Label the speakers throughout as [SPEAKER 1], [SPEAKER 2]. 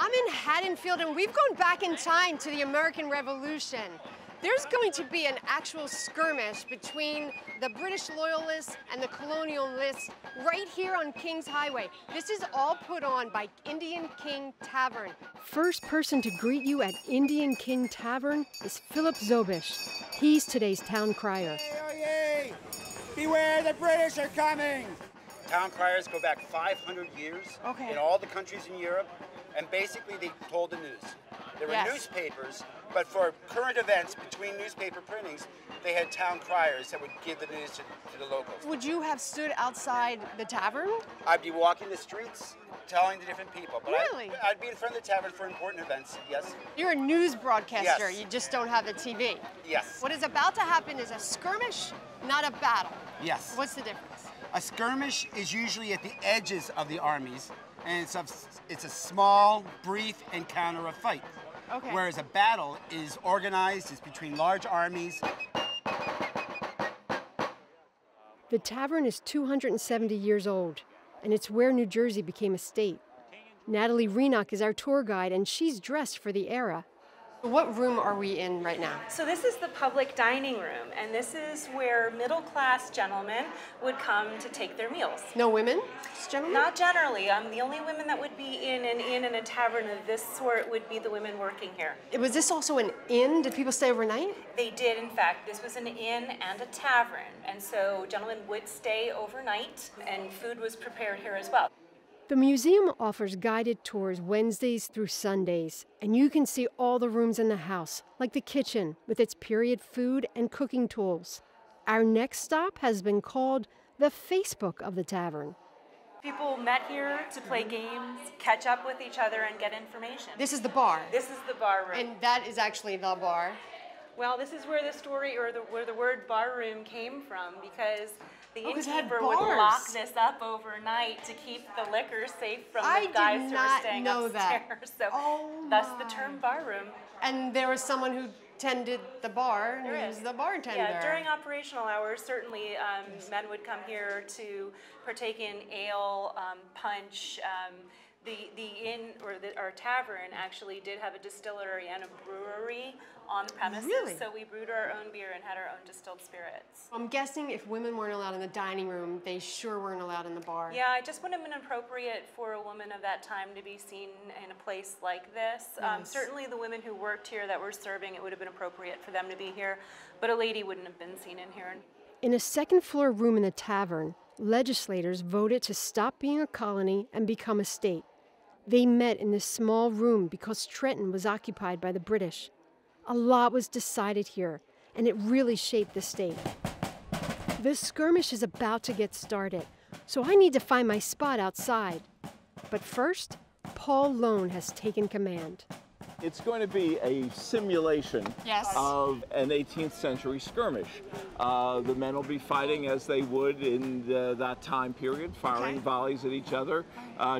[SPEAKER 1] I'm in Haddonfield, and we've gone back in time to the American Revolution. There's going to be an actual skirmish between the British loyalists and the colonialists right here on King's Highway. This is all put on by Indian King Tavern. First person to greet you at Indian King Tavern is Philip Zobish. He's today's town crier.
[SPEAKER 2] Oyez! Beware, the British are coming!
[SPEAKER 3] Town criers go back 500 years in all the countries in Europe, and basically they told the news. There were newspapers, but for current events between newspaper printings, they had town criers that would give the news to the locals.
[SPEAKER 1] Would you have stood outside the tavern?
[SPEAKER 3] I'd be walking the streets, telling the different people. But
[SPEAKER 1] really?
[SPEAKER 3] I'd be in front of the tavern for important events, yes.
[SPEAKER 1] You're a news broadcaster,
[SPEAKER 3] yes.
[SPEAKER 1] You just don't have the TV.
[SPEAKER 3] Yes.
[SPEAKER 1] What is about to happen is a skirmish, not a battle.
[SPEAKER 3] Yes.
[SPEAKER 1] What's the difference?
[SPEAKER 3] A skirmish is usually at the edges of the armies, and it's a small, brief encounter of fight.
[SPEAKER 1] Okay.
[SPEAKER 3] Whereas a battle is organized, it's between large armies.
[SPEAKER 1] The tavern is 270 years old, and it's where New Jersey became a state. Natalie Renock is our tour guide, and she's dressed for the era. What room are we in right now?
[SPEAKER 4] So this is the public dining room, and this is where middle-class gentlemen would come to take their meals.
[SPEAKER 1] No women, just gentlemen?
[SPEAKER 4] Not generally. The only women that would be in an inn and a tavern of this sort would be the women working here.
[SPEAKER 1] Was this also an inn? Did people stay overnight?
[SPEAKER 4] They did, in fact. This was an inn and a tavern, and so gentlemen would stay overnight, and food was prepared here as well.
[SPEAKER 1] The museum offers guided tours Wednesdays through Sundays, and you can see all the rooms in the house, like the kitchen with its period food and cooking tools. Our next stop has been called the Facebook of the tavern.
[SPEAKER 4] People met here to play games, catch up with each other, and get information.
[SPEAKER 1] This is the bar?
[SPEAKER 4] This is the bar room.
[SPEAKER 1] And that is actually the bar?
[SPEAKER 4] Well, this is where the story, or where the word bar room came from, because the innkeeper would lock this up overnight to keep the liquor safe from the guys who were staying upstairs. So thus the term bar room.
[SPEAKER 1] And there was someone who tended the bar, and was the bartender.
[SPEAKER 4] Yeah, during operational hours, certainly men would come here to partake in ale, punch. The inn, or our tavern, actually did have a distillery and a brewery on the premises.
[SPEAKER 1] Really?
[SPEAKER 4] So we brewed our own beer and had our own distilled spirits.
[SPEAKER 1] I'm guessing if women weren't allowed in the dining room, they sure weren't allowed in the bar.
[SPEAKER 4] Yeah, it just wouldn't have been appropriate for a woman of that time to be seen in a place like this.
[SPEAKER 1] Yes.
[SPEAKER 4] Certainly the women who worked here that were serving, it would have been appropriate for them to be here, but a lady wouldn't have been seen in here.
[SPEAKER 1] In a second-floor room in the tavern, legislators voted to stop being a colony and become a state. They met in this small room because Trenton was occupied by the British. A lot was decided here, and it really shaped the state. The skirmish is about to get started, so I need to find my spot outside. But first, Paul Lone has taken command.
[SPEAKER 5] It's going to be a simulation of an 18th century skirmish. The men will be fighting as they would in that time period, firing volleys at each other,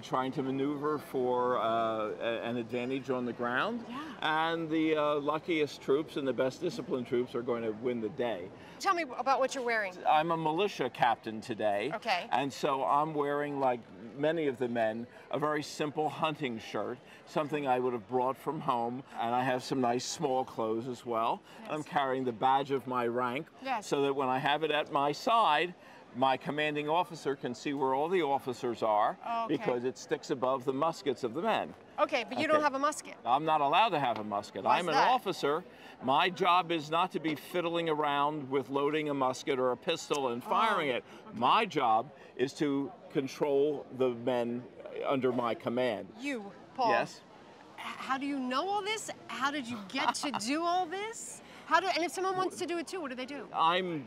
[SPEAKER 5] trying to maneuver for an advantage on the ground. And the luckiest troops and the best disciplined troops are going to win the day.
[SPEAKER 1] Tell me about what you're wearing.
[SPEAKER 5] I'm a militia captain today.
[SPEAKER 1] Okay.
[SPEAKER 5] And so I'm wearing, like many of the men, a very simple hunting shirt, something I would have brought from home. And I have some nice small clothes as well. Yes. I'm carrying the badge of my rank so that when I have it at my side, my commanding officer can see where all the officers are because it sticks above the muskets of the men.
[SPEAKER 1] Okay, but you don't have a musket.
[SPEAKER 5] I'm not allowed to have a musket.
[SPEAKER 1] Why's
[SPEAKER 5] I'm an
[SPEAKER 1] that?
[SPEAKER 5] officer. My job is not to be fiddling around with loading a musket or a pistol and firing it. My job is to control the men under my command.
[SPEAKER 1] You, Paul.
[SPEAKER 5] Yes?
[SPEAKER 1] How do you know all this? How did you get to do all this? And if someone wants to do it too, what do they do?
[SPEAKER 5] I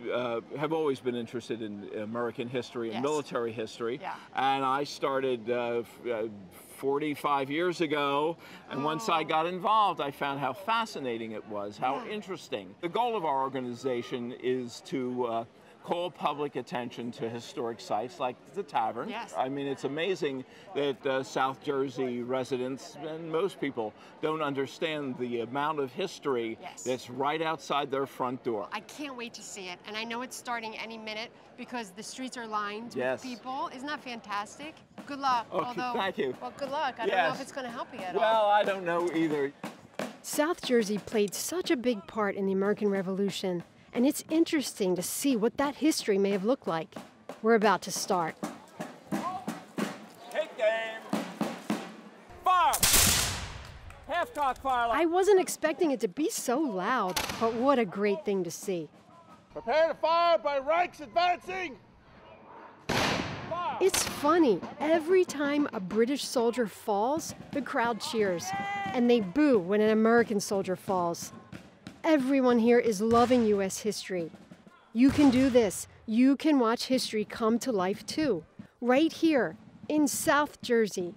[SPEAKER 5] have always been interested in American history and military history, and I started 45 years ago, and once I got involved, I found how fascinating it was, how interesting. The goal of our organization is to call public attention to historic sites like the Tavern.
[SPEAKER 1] Yes.
[SPEAKER 5] I mean, it's amazing that South Jersey residents and most people don't understand the amount of history that's right outside their front door.
[SPEAKER 1] I can't wait to see it, and I know it's starting any minute because the streets are lined with people. Isn't that fantastic? Good luck.
[SPEAKER 5] Okay, thank you.
[SPEAKER 1] Well, good luck. I don't know if it's going to help you at all.
[SPEAKER 5] Well, I don't know either.
[SPEAKER 1] South Jersey played such a big part in the American Revolution, and it's interesting to see what that history may have looked like. We're about to start.
[SPEAKER 2] Take game. Fire! Half-cock fire.
[SPEAKER 1] I wasn't expecting it to be so loud, but what a great thing to see.
[SPEAKER 2] Prepare to fire by ranks advancing.
[SPEAKER 1] It's funny. Every time a British soldier falls, the crowd cheers, and they boo when an American soldier falls. Everyone here is loving U.S. history. You can do this. You can watch history come to life too, right here in South Jersey.